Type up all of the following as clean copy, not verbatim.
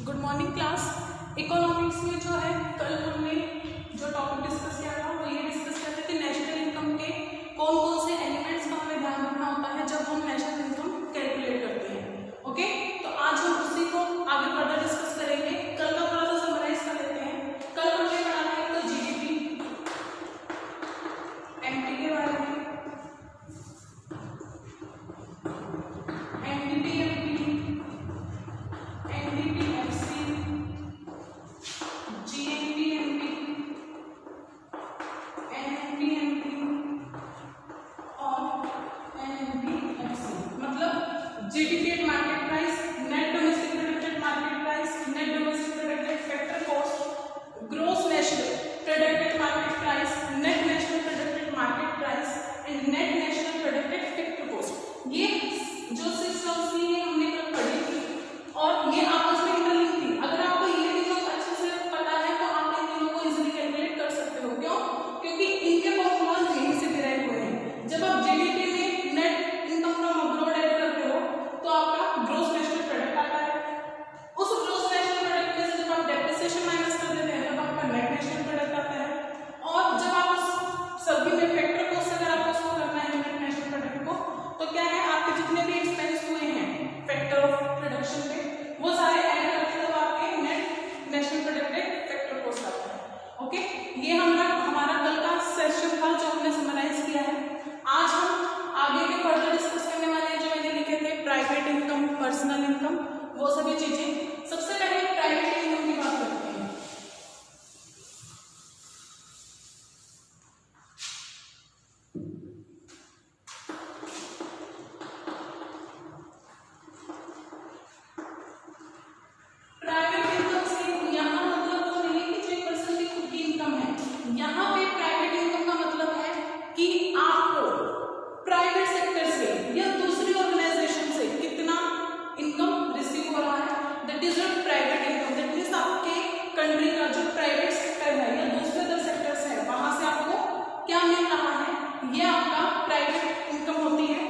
Good morning class. Economics में जो है कल हमने जो टॉपिक डिस्कस किया था वो ये डिस्कस किया था कि नेशनल इनकम के कौन कौन से एलिमेंट्स का हमें ध्यान रखना होता है जब हम नेशनल इनकम कैलकुलेट करते हैं। ओके, तो आज हम उसी को आगे फर्दर डिस्कस करेंगे। कल का थोड़ा सा समराइज कर लेते हैं। कल हमने पढ़ा था तो जीडीपी, एमपी के बारे में, एनडीपी, एनडीपीएफसी, जीएनपीएमपी, एनएनपीएमपी और एनएनपीएफसी। मतलब GDP at market price, net domestic product at market price, net domestic product at factor cost, gross national product at market price, net national product at market price and net national product at factor cost. ये जो systems थी ये हमने कल पढ़ी थी और ये आपस में इंटरलिंक थी। अगर आपको ये तीनों अच्छे से पता है तो आप इन तीनों को इजीली कैलकुलेट कर सकते हो। क्यों? क्योंकि इनके फॉर्मूलाज यहीं से डिराइव हुए हैं। जब आप जीडीपी में net income from abroad add करते हो तो आपका ग्रॉस नेशनल प्रोडक्ट आता है। उस ग्रॉस नेशनल प्रोडक्ट में से जब आप डेप्रिसिएशन माइनस कर देते हैं तब आपका नेट नेशनल प्रोडक्ट आता है। और जब आप उस सभी में फैक्टर कॉस्ट अगर आपको शो करना है नेट नेशनल प्रोडक्ट को तो क्या है, आपके जितने भी एक्सपेंस हुए हैं फैक्टर ऑफ प्रोडक्शन पे वो सारे ऐड करके तब आपके नेट नेशनल प्रोडक्ट पे फैक्टर कॉस्ट आता है। ओके, ये हमारा कल का सेशन था जो हमने समराइज किया है। आज हम आगे के फर्दर डिस्कस करने वाले हैं जो मैंने लिखे थे प्राइवेट इनकम, पर्सनल इनकम, वो सभी चीजें। सबसे पहले प्राइवेट इनकम की बात करते हैं। प्राइवेट इनकम से यहाँ मतलब वो नहीं है कि जो एक पर्सन की खुद की इनकम है। यहाँ पे प्राइवेट इनकम का मतलब है कि आपको प्राइवेट सेक्टर से या दूसरी ऑर्गेनाइजेशन से कितना इनकम रिसीव हो रहा है, that is your private income. That means आपके कंट्री का जो प्राइवेट सेक्टर है या दूसरे अदर सेक्टर्स है वहां से आपको क्या मिल रहा है, ये आपका प्राइवेट इनकम होती है।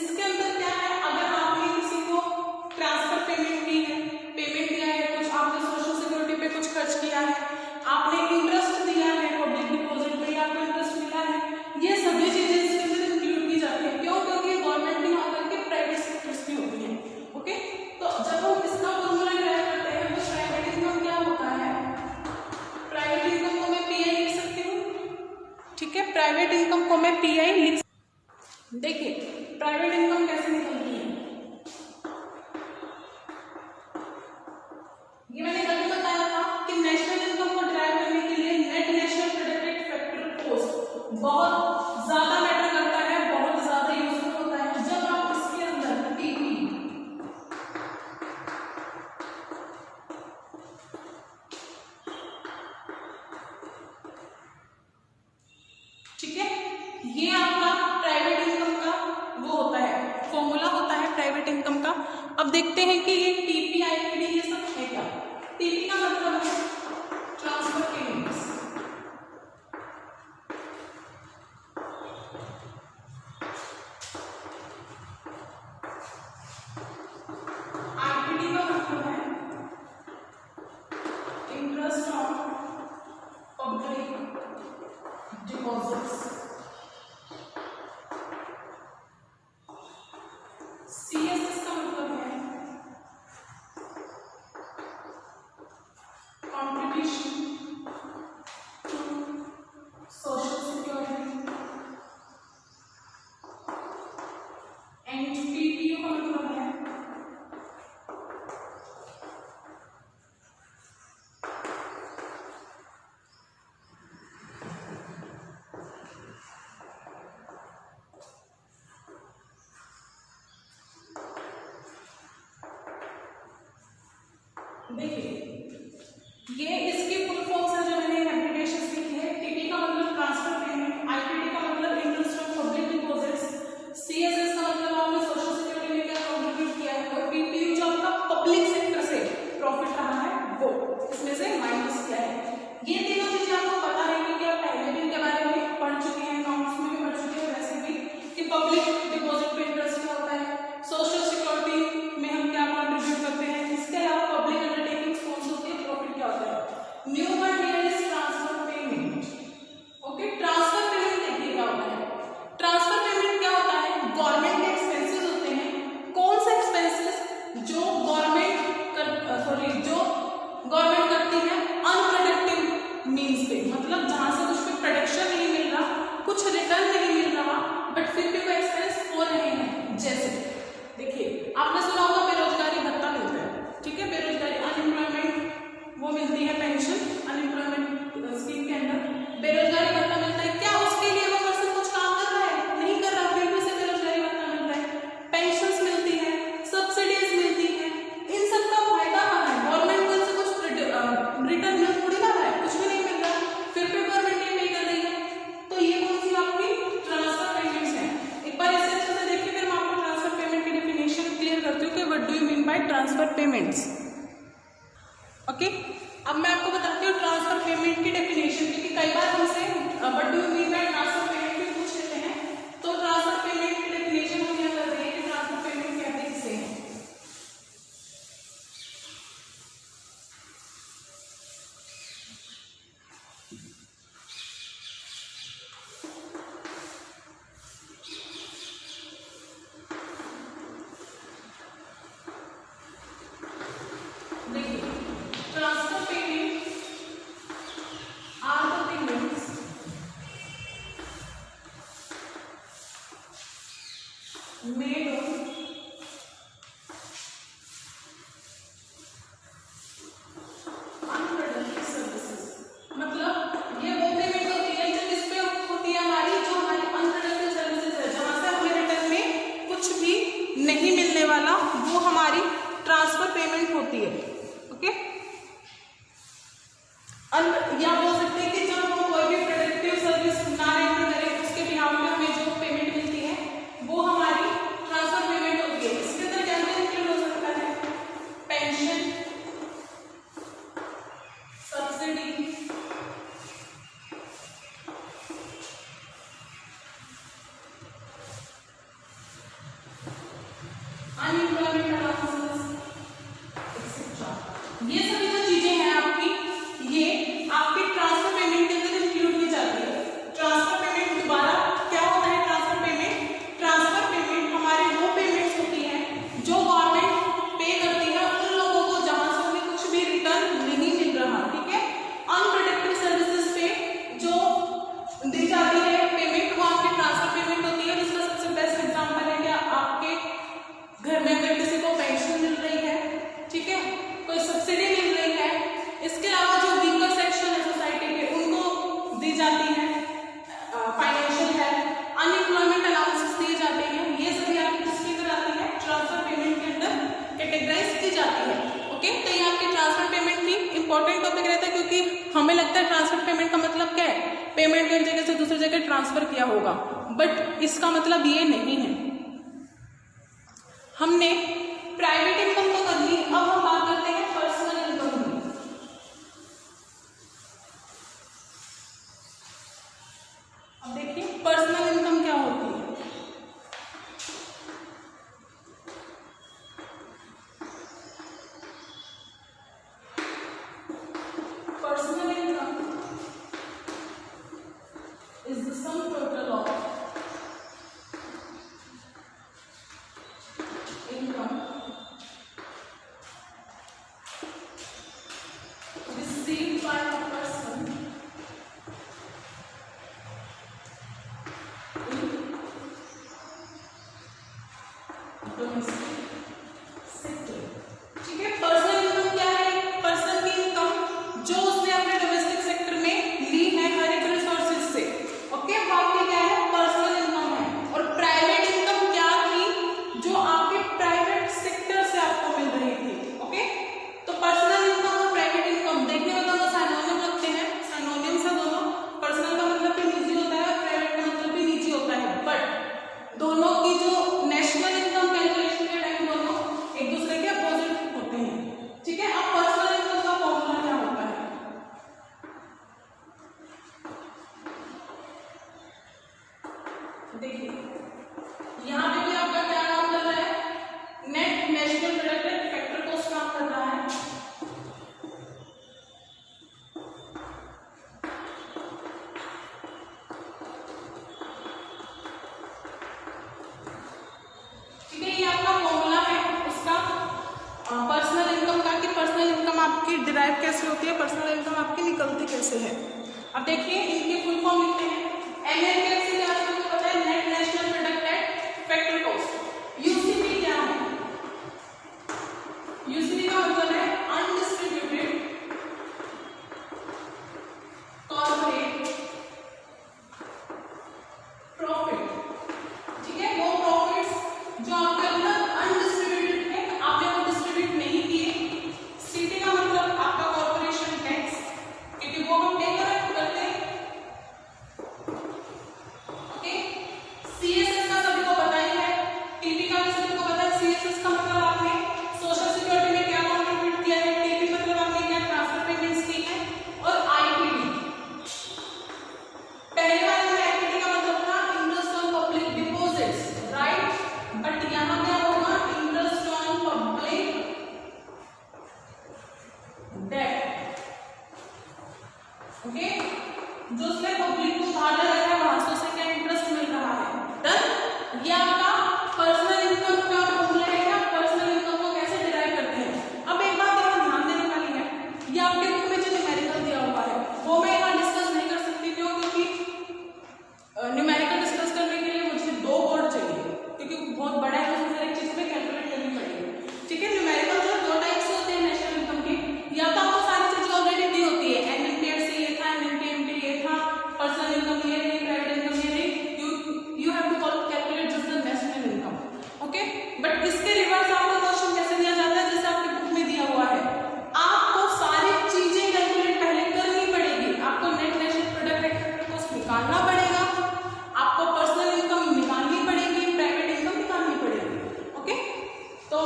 इसके अंदर क्या है, अगर आपने किसी को ट्रांसफर पेमेंट की है, पेमेंट दिया है, कुछ आपने सोशल सिक्योरिटी पे कुछ खर्च किया है, आपने इंटरेस्ट दिया है, पब्लिक डिपॉजिट में आपको इंटरेस्ट मिला है, ये सभी चीजें इसके अंदर इंक्लूड की जाती है। क्यों? क्योंकि गवर्नमेंट की ना करके प्राइवेट सेक्टर्स की होती है। ओके, तो जब हम इसका फॉर्मूला ड्राइव करते हैं तो प्राइवेट इनकम क्या होता है, प्राइवेट इनकम को मैं पीआई लिख सकती हूँ। ठीक है, प्राइवेट इनकम को मैं पीआई लिख, देखिए प्राइवेट इनकम कैसे निकलती है ये मैंने कल भी बताया था कि नेशनल इनकम को ड्राइव करने के लिए net national product at factor cost बहुत ज्यादा मैटर करता है, बहुत ज्यादा यूजफुल होता है। जब आप इसके अंदर टीपी, ठीक है, ये आपका प्राइवेट इनकम का वो होता है, फॉर्मूला होता है प्राइवेट इनकम का। अब देखते हैं कि ये टीपी, आईपीडी ये सब है क्या। टीपी का मतलब है ट्रांसफर पेमेंट्स, आईपीडी का मतलब है interest on public deposits, CSS का मतलब है contribution to social security and PPU का मतलब है देखिए ये इसके फुल फॉर्म्स है जो मैंने एप्लीकेशन लिखी है। टीपी का मतलब ट्रांसफर पेमेंट, आईपीडी का मतलब interest on public deposits, CSS का मतलब आपने सोशल सिक्योरिटी में क्या कंट्रीब्यूट किया है, और पीपीयू जो आपका पब्लिक सेक्टर से प्रॉफिट रहा है वो इसमें से माइनस किया है। ये तीनों चीजें आपको पता है क्योंकि आप पहले भी इनके बारे में पढ़ चुके हैं, अकाउंट्स में भी पढ़ चुके हैं वैसे भी, कि पब्लिक डिपॉजिट पे इंटरेस्ट क्या होता है, सोशल सिक्योरिटी में हम क्या कंट्रीब्यूट करते हैं, इसके अलावा पब्लिक अंडरटेकिंग्स ओके, अब मैं आपको बताती हूँ ट्रांसफर पेमेंट की डेफिनेशन, क्योंकि कई बार हमसे what do you mean by transfer payment भी पूछ लेते हैं। तो ट्रांसफर पेमेंट की डेफिनेशन हम यहाँ कर देंगे कि ट्रांसफर पेमेंट कहते किसे हैं। देखिए, transfer payment are the payments made on unproductive services। मतलब ये वो पेमेंट होती है जो इस पे होती है हमारी, जो हमारी अनप्रोडक्टिव सर्विसेज है, जहां से हमें रिटर्न में कुछ भी नहीं मिलने वाला, वो हमारी ट्रांसफर पेमेंट होती है। ओके, या बोल सकते हैं कि जब हम कोई भी प्रोडक्टिव सर्विस ना रेंडर करें, उसके बिहाफ में हमें जो पेमेंट मिलती है वो हमारी ट्रांसफर पेमेंट होती है। इसके अंदर क्या इंक्लूड हो सकता है? Pension, subsidy, unemployment allowances etcetera. ये सभी जो चीजें हैं आपकी, ये आपके ट्रांसफर पेमेंट के अंदर इंक्लूड की जाती है। ट्रांसफर पेमेंट दोबारा क्या होता है? ट्रांसफर पेमेंट हमारी वो पेमेंट्स होती हैं जो गवर्नमेंट पे करती है उन लोगों को जहां से उन्हें कुछ भी रिटर्न नहीं मिल रहा। ठीक है, अनप्रोडक्टिव सर्विसेज पे जो दी जाती है पेमेंट, वो आपकी ट्रांसफर पेमेंट होती है। इसका सबसे बेस्ट एग्जांपल है कि आपके घर में अगर किसी को पेंशन मिल रही है, ठीक है, कोई सब्सिडी मिल रही है, इसके अलावा जो वीकर सेक्शन है सोसाइटी के, उनको दी जाती है फाइनेंशियल हेल्प, अनएम्प्लॉयमेंट अलाउंसेस दिए जाते हैं। ये सभी आपकी किसके अंदर आती है? ट्रांसफर पेमेंट के अंदर कैटेगराइज की जाती है। ओके, तो ये आपकी ट्रांसफर पेमेंट की इंपॉर्टेंट टॉपिक रहता है, क्योंकि हमें लगता है ट्रांसफर पेमेंट का मतलब क्या है? पेमेंट को एक जगह से दूसरी जगह ट्रांसफर किया होगा, बट इसका मतलब ये नहीं है। हमने प्राइवेट इनकम तो कर ली, अब हम बात करते हैं पर्सनल इनकम की। अब देखिए पर्सनल इनकम क्या होती है। Personal income is the sum total of income received by a person in domestic sector। ठीक है, पर्सनल इनकम क्या है? पर्सन की इनकम जो उसने अपने डोमेस्टिक सेक्टर में ली है हर एक रिसोर्सेज से। ओके, वो आपकी क्या है? पर्सनल इनकम है। और प्राइवेट इनकम क्या थी? जो आपके प्राइवेट सेक्टर से आपको मिल रही थी। ओके, तो पर्सनल इनकम और प्राइवेट इनकम देखने में दोनों सिनोनिम लगते हैं, सिनोनिम्स है दोनों। पर्सनल का मतलब भी निजी होता है और प्राइवेट का मतलब भी निजी होता है, बट दोनों की जो नेशनल इनकम कैलकुलेशन के टाइम दोनों एक दूसरे के अपोजिट होते हैं। ठीक है, अब पर्सनल इनकम का फॉर्मूला क्या होता है? देखिए, यहाँ पे भी आपका क्या काम कर रहा है? Net national product factor cost काम कर रहा है। ठीक है, ये आपका फॉर्मूला है उसका पर्सनल इनकम का, कि पर्सनल इनकम आपकी डिराइव कैसे होती है, पर्सनल इनकम आपकी निकलती कैसे है। अब देखिए इनके फुल फॉर्म लिखते हैं। NNPF से आपको पता है, net national product at factor cost. UCP क्या है? यूसीपी का मतलब है अनडिस्ट्रीब्यूटेड कॉर्पोरेट प्रॉफिट। ठीक है, वो प्रॉफिट्स जो आपके अंदर अनडिस्ट्रीब्यूटेड है, आपने वो डिस्ट्रीब्यूट नहीं किए। सीटी का मतलब आपका कॉर्पोरेशन टैक्स, क्योंकि वो हम पे करते हैं। ओके, CSS का सभी को पता ही है, ओके, जो उसमें पब्लिक को उधार लग रहा है वहां से उसे क्या इंटरेस्ट मिल रहा है। डन। ये आपका पर्सनल इनकम का फॉर्मूला है। क्या पर्सनल इनकम को कैसे डिराइव करते हैं। अब एक बात यहाँ ध्यान देने वाली है, ये आपके बुक में जो न्यूमेरिकल दिया हुआ है वो मैं यहाँ डिस्कस नहीं कर सकती। क्यों? क्योंकि न्यूमेरिकल डिस्कस करने के लिए मुझे 2 बोर्ड चाहिए, क्योंकि बहुत बड़ा है, उसमें हर एक चीज में कैलकुलेट करनी पड़ेगी। ठीक है, न्यूमेरिकल जो 2 टाइप से होते हैं नेशनल इनकम के, या तो आपको सारी चीजें ऑलरेडी दी होती है, एनएनपीएस ये था, एनएनपीएमटी ये था, पर्सनल इनकम ये नहीं, प्राइवेट इनकम ये नहीं, you have to calculate just the national income. Okay, but इसके रिवर्स आपको क्वेश्चन कैसे दिया जाता है, जैसे आपके बुक में दिया हुआ है, आपको सारी चीजें कैलकुलेट पहले करनी पड़ेगी। आपको नेट नेशनल प्रोडक्ट को निकालना पड़ेगा, आपको पर्सनल इनकम निकालनी पड़ेगी, प्राइवेट इनकम निकालनी पड़ेगी। ओके, तो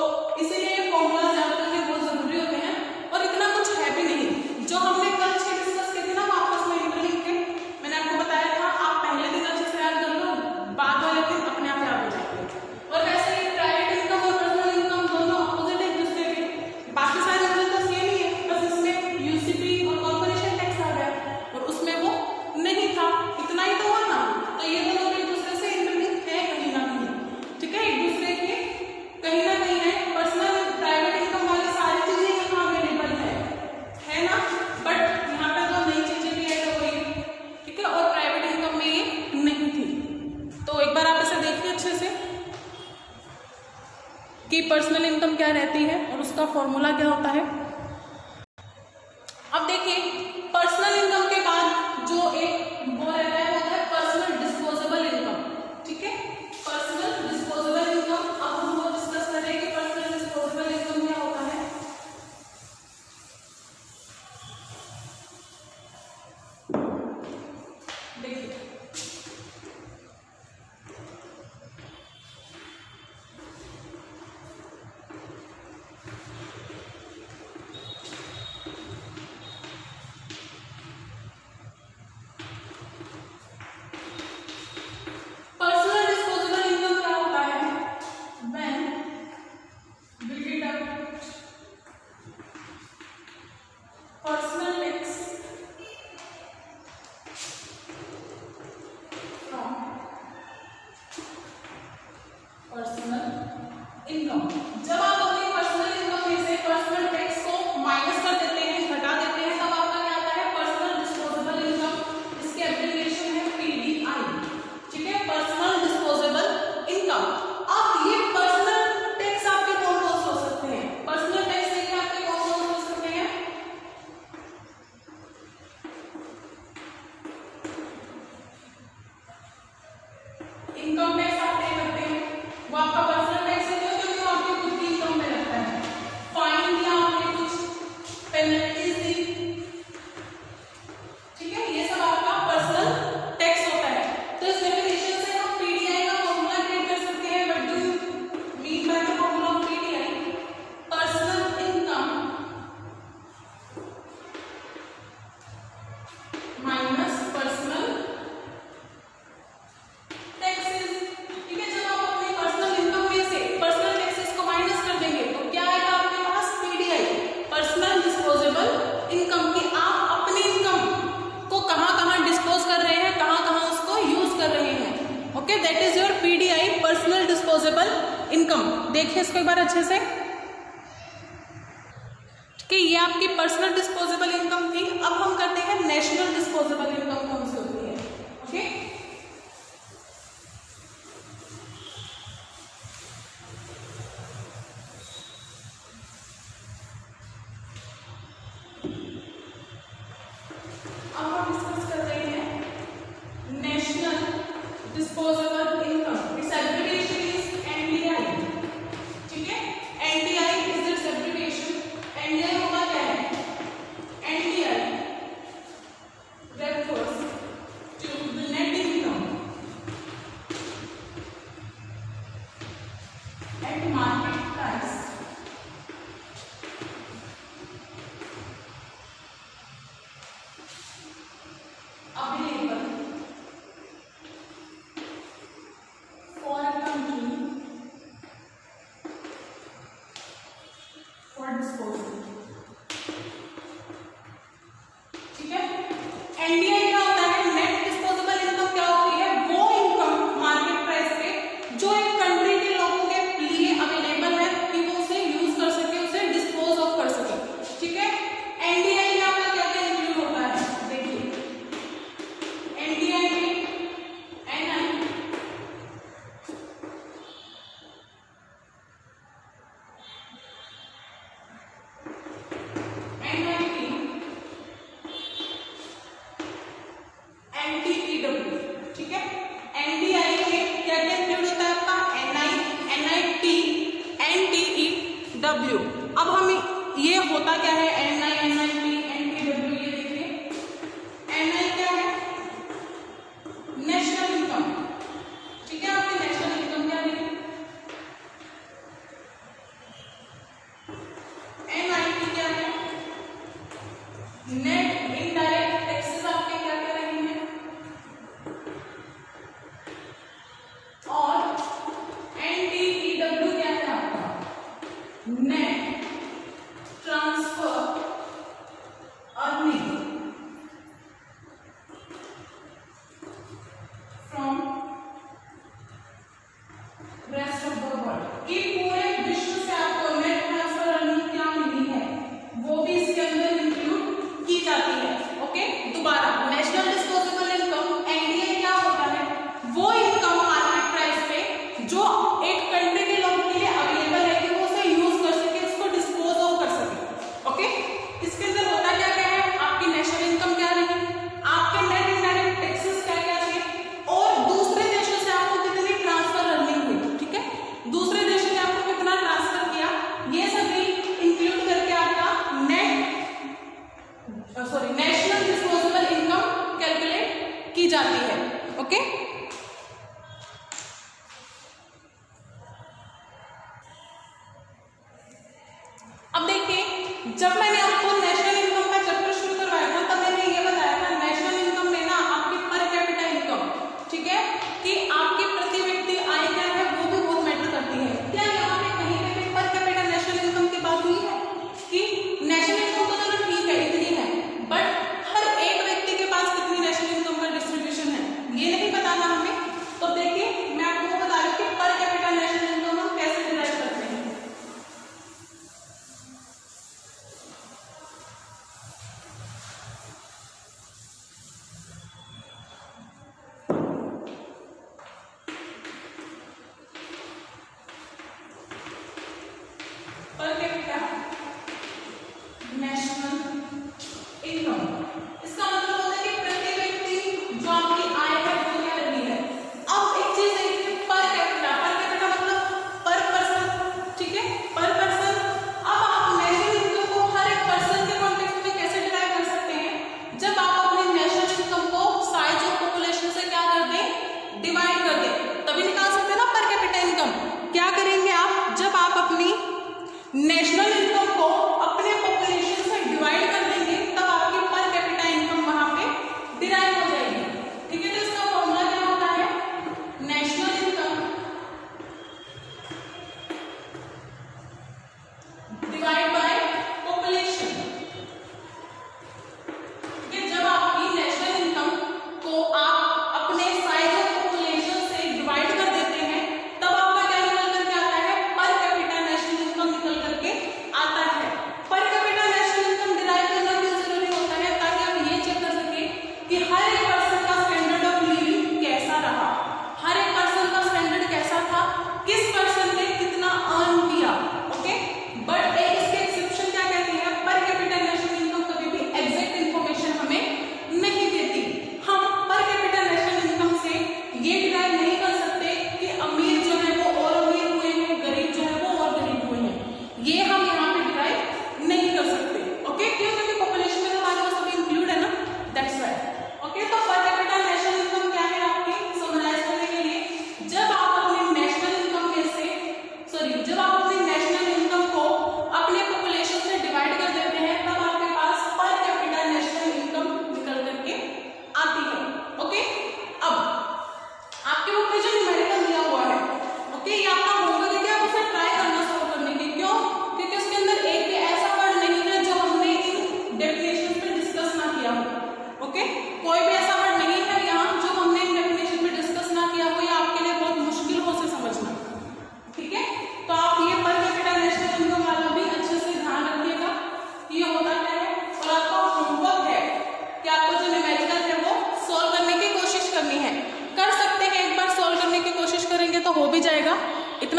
इसीलिए फॉर्मूलाज याद करने बहुत जरूरी होते हैं। और इतना कुछ है भी नहीं, जो हमने कल 6 डिस्कस किए थे ना आपस में इंटरलिंक के, मैंने आपको बताया था आप पहले दिन अच्छे से याद कर लो, बाद वाले दिन अपने आप याद हो जाएंगे। और वैसे ही प्राइवेट इनकम और पर्सनल इनकम दोनों अपोजिट है एक दूसरे के, बाकी सारे रिजल्ट सेम ही है, बस इसमें यूसीपी और कॉर्पोरेशन टैक्स आ गया और उसमें वो नहीं था, इतना ही तो हुआ ना। तो ये दोनों एक दूसरे से इंटरलिंक है कहीं ना कहीं। ठीक है, एक दूसरे के कहीं ना कहीं है। पर्सनल प्राइवेट इनकम वाली सारी चीजें यहाँ अवेलेबल है ना, बट यहाँ पे तो नई चीजें भी ऐड हो गई। ठीक है, और प्राइवेट इनकम में ये नहीं थी। तो एक बार आप इसे देखिए अच्छे से कि पर्सनल इनकम क्या रहती है और उसका फॉर्मूला क्या होता है। अब देखिए, पर्सनल इनकम के बाद जो एक वो रहता है वो होता है पर्सनल डिस्पोजेबल इनकम। ठीक है, पर्सनल डिस्पोजेबल इनकम, अब हम वो डिस्कस करेंगे कि पर्सनल डिस्पोजेबल इनकम क्या होता है। देखिए, पर्सनल डिस्पोजेबल इनकम क्या होता है, when we deduct personal tax from personal income. जब आप अपनी पर्सनल इनकम में से पर्सनल टैक्स को माइनस कर देते हैं, घटा देते हैं, तब आपका क्या आता है पर्सनल डिस्पोजेबल इनकम। इसकी एब्रिविएशन है पीडीआई। ठीक है, पर्सनल डिस्पोजेबल इनकम। अब ये पर्सनल टैक्स आपके कौन कौन से हो सकते हैं, पर्सनल टैक्स देखिए आपके कौन कौन से हो सकते हैं। इनकम टैक्स आप पे करते हैं, वो आपका पर्सनल टैक्स है, क्योंकि वो आपकी खुद की इनकम में लगता है। फाइन दिया आपने, कुछ पेनल्टीज दी, ठीक है, ये सब आपका पर्सनल टैक्स होता है। तो इस डेफिनेशन से हम पीडीआई का फॉर्मूला क्रिएट कर सकते हैं। What do you mean by the formula of PDI, personal income minus personal taxes. ठीक है, जब आप अपनी पर्सनल इनकम में से पर्सनल टैक्सेस को माइनस कर देंगे तो क्या आएगा आपके पास, पीडीआई, पर्सनल डिस्पोजेबल इनकम। की आप अपनी इनकम को कहां-कहां डिस्पोज कर रहे हैं, कहां-कहां उसको यूज कर रहे हैं। Okay, that is your PDI, personal disposable income. देखिए इसको एक बार अच्छे से कि ये आपकी पर्सनल डिस्पोजेबल इनकम थी। अब हम करते हैं नेशनल डिस्पोजेबल इनकम कौन सी होती है। ओके, अब हम डिस्कस कर रहे हैं national disposable income. It's abbreviation is NDI. ठीक है, NDI is it's abbreviation. NDI होगा क्या है, NDI refers to the net NDI क्या होता है, नेट डिस्पोजेबल इनकम क्या होती है, वो इनकम मार्केट प्राइस पे जो एक कंट्री के लोगों के लिए अवेलेबल है कि वो उसे यूज कर सके, उसे डिस्पोज ऑफ कर सके, ठीक है। एनडीआई में आपका क्या क्या इंक्लूड होता है, देखिए एनडीआई में एनआई, एनआईटी, एनटीईडब्ल्यू, ठीक है। एनडीआई में क्या क्या इंक्लूड होता है आपका, एनआई, एनआईटी, एनटीईडब्ल्यू। अब हम ये होता क्या है, एनआई, एनआईटी, एनटीईडब्ल्यू, ये देखिए एनआई क्या है, नेशनल इनकम, ठीक है। आपकी नेशनल इनकम क्या है, एनआईटी क्या है, नेट इनडायरेक्ट टैक्सेस आपके क्या क्या रहेंगे, और एनटीईडब्ल्यू क्या है आपका, net transfer earning from rest of the world. ये पूरे विश्व से आपको नेट ट्रांसफर अर्निंग क्या मिली है वो भी इसके अंदर इंक्लूड की जाती है, ओके। दोबारा नेशनल डिस्पोजेबल इनकम एनडीआई क्या होता है, वो इनकम मार्केट प्राइस पे जो एक कंट्री के लोगों के लिए अवेलेबल है कि वो उसे यूज कर सके, उसको डिस्पोज ऑफ कर सके, ओके। इसके अंदर होता क्या क्या है, आपकी नेशनल इनकम क्या रही, आपके नेट इनडायरेक्ट टैक्सेस क्या क्या थे, और दूसरे देशों से आपको कितनी ट्रांसफर अर्निंग हुई, ठीक है। दूसरे देशों ने आपको कितना ट्रांसफर किया, ये सभी इंक्लूड करके आपका नेशनल डिस्पोजेबल इनकम कैलकुलेट की जाती है, ओके। अब देखिए जब मैंने आपको नेशनल इनकम का चैप्टर शुरू करवाया था तब मैंने ये बताया था नेशनल इनकम में ना आपकी पर कैपिटा इनकम, ठीक है, कि आपकी प्रति व्यक्ति आय क्या है वो भी बहुत मैटर करती है। क्या यहाँ पे कहीं पे भी पर कैपिटा नेशनल इनकम की बात हुई है कि नेशनल इनकम तो चलो ठीक है इतनी है, बट हर एक व्यक्ति के पास कितनी नेशनल इनकम का डिस्ट्रीब्यूशन है ये नहीं बताना हमें। तो देखिए मैं आपको बता रही हूँ कि पर कैपिटा नेशनल इनकम हम कैसे डिराइव करते हैं। पर कैपिटा नेशनल इनकम इसका मतलब होता है कि प्रति व्यक्ति जो आपकी आय है वो क्या रही है। अब एक चीज देखिए पर कैपिटा मतलब पर पर्सन, ठीक है, पर पर्सन। अब आप नेशनल इनकम को हर एक पर्सन के कॉन्टेक्स्ट में कैसे डिराइव कर सकते हैं, जब आप अपनी नेशनल इनकम को साइज ऑफ पॉपुलेशन से क्या कर दें, डिवाइड कर दें, तभी निकाल सकते हैं ना पर कैपिटा इनकम। क्या करेंगे आप, जब आप अपनी नेशनल इनकम को अपने पॉपुलेशन से डिवाइड कर देंगे तब आपकी पर कैपिटा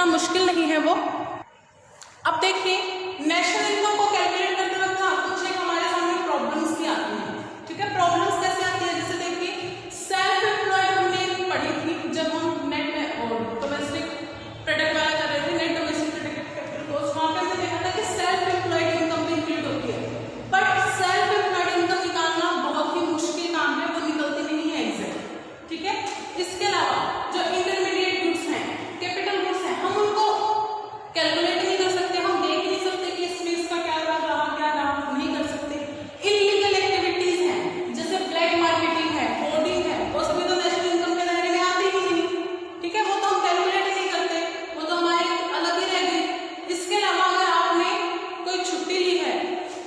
इतना मुश्किल नहीं है वो। अब देखिए नेशनल इनकम को कैलकुलेट करते वक्त ना कुछ एक हमारे सामने प्रॉब्लम्स भी आती हैं, ठीक है। प्रॉब्लम्स कैसे आती है, जैसे देखिए सेल्फ एम्प्लॉयड हमने पढ़ी थी जब हम नेट में और डोमेस्टिक प्रोडक्ट वाला कर रहे थे, net domestic product capital cost, वहां पे हमने देखा था कि सेल्फ एम्प्लॉयड इनकम भी इंक्लूड होती है। बट सेल्फ एम्प्लॉयड इनकम निकालना बहुत ही मुश्किल काम है, वो निकलती नहीं है एग्जैक्ट, ठीक है। इसके अलावा जो इंटरमीडिएट गुड्स हैं, कैपिटल गुड्स हैं, हम उनको कैलकुलेट नहीं कर सकते, हम देख नहीं सकते कि इसमें इसका क्या रहा क्या रहा, नहीं कर सकते। इलीगल एक्टिविटीज हैं जैसे ब्लैक मार्केटिंग है, होर्डिंग है, वो सभी तो नेशनल इनकम के दायरे में आती ही नहीं, ठीक है। वो तो हम कैलकुलेट नहीं करते, वो तो हमारी अलग ही रह गई। इसके अलावा अगर आपने कोई छुट्टी ली है,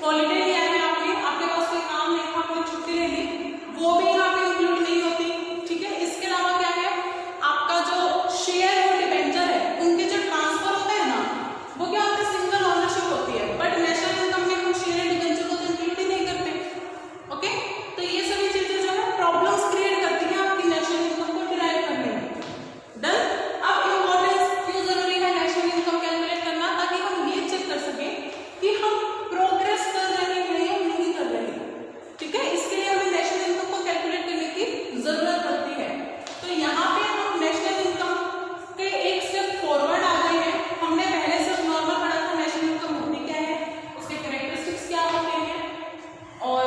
हॉलीडे लिया है आपने, आपके पास कोई काम नहीं था, आपने छुट्टी ले ली, वो भी यहाँ पे इंक्लूड नहीं होती, ठीक है। इसके अलावा क्या है, आपका जो शेयर और डिबेंचर है उनके जो ट्रांसफर होते हैं ना, वो क्या होता है, सिंगल ओनरशिप होती है। बट नेशनल इनकम में हम शेयर एंड डिबेंचर को तो इंक्लूड ही नहीं करते, ओके। तो ये सभी चीजें जो है प्रॉब्लम्स क्रिएट करती हैं आपकी नेशनल इनकम को डिराइव करने में। डन। अब इम्पोर्टेंस क्यों जरूरी है नेशनल इनकम कैलकुलेट करना, ताकि हम ये चेक कर सकें कि हम प्रोग्रेस कर रहे हैं या नहीं कर रहे हैं, ठीक है। इसके लिए हमें नेशनल इनकम को कैलकुलेट करने की जरूरत पड़ती है। तो यहाँ पे हम नेशनल इनकम के एक स्टेप फॉरवर्ड आ गए हैं। हमने पहले से नॉर्मल पढ़ा था नेशनल इनकम होती क्या है, उसके कैरेक्टरिस्टिक्स क्या होते हैं और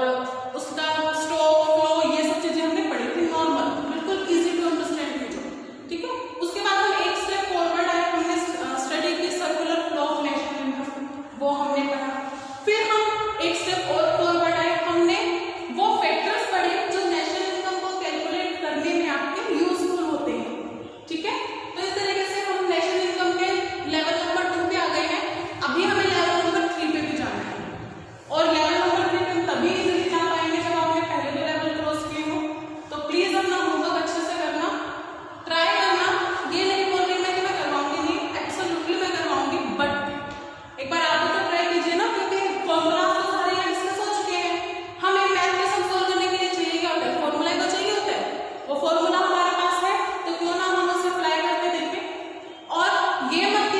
उसका स्टॉक फ्लो, ये सब चीजें हमने पढ़ी थी नॉर्मल, बिल्कुल इजी टू अंडरस्टैंड चीजों, ठीक है। उसके बाद हम एक स्टेप फॉरवर्ड आए, हमने स्टडी की circular flow of national income, वो हमने पढ़ा। फिर हम एक स्टेप और फॉरवर्ड आए, हमने वो फैक्टर्स पढ़े जो नेशनल इनकम को कैलकुलेट करने में आपके यूजफुल होते हैं, ठीक है। तो इस तरीके से हम नेशनल इनकम के लेवल नंबर 2 पे आ गए हैं। अभी हमें लेवल नंबर 3 पे भी जाना है, और लेवल नंबर 3 पे हम तभी इजीली जा पाएंगे जब आपने पहले भी लेवल क्रॉस किए हो। तो प्लीज अपना होमवर्क अच्छे से करना, ट्राई करना। ये नहीं बोल रही मैं कि मैं करवाऊंगी नहीं, एब्सोल्युटली मैं करवाऊंगी, बट एक बार आप तो ट्राई कीजिए ना, क्योंकि फॉर्मूला तो सारे यहाँ डिस्कस हो चुके हैं। हमें मैथ के सम सोल्व करने के लिए चाहिए क्या होता है, फॉर्मूला तो चाहिए होता है। वो फॉर्मूला हमारे पास है तो क्यों ना हम उसे अप्लाई करके देखें। और ये मत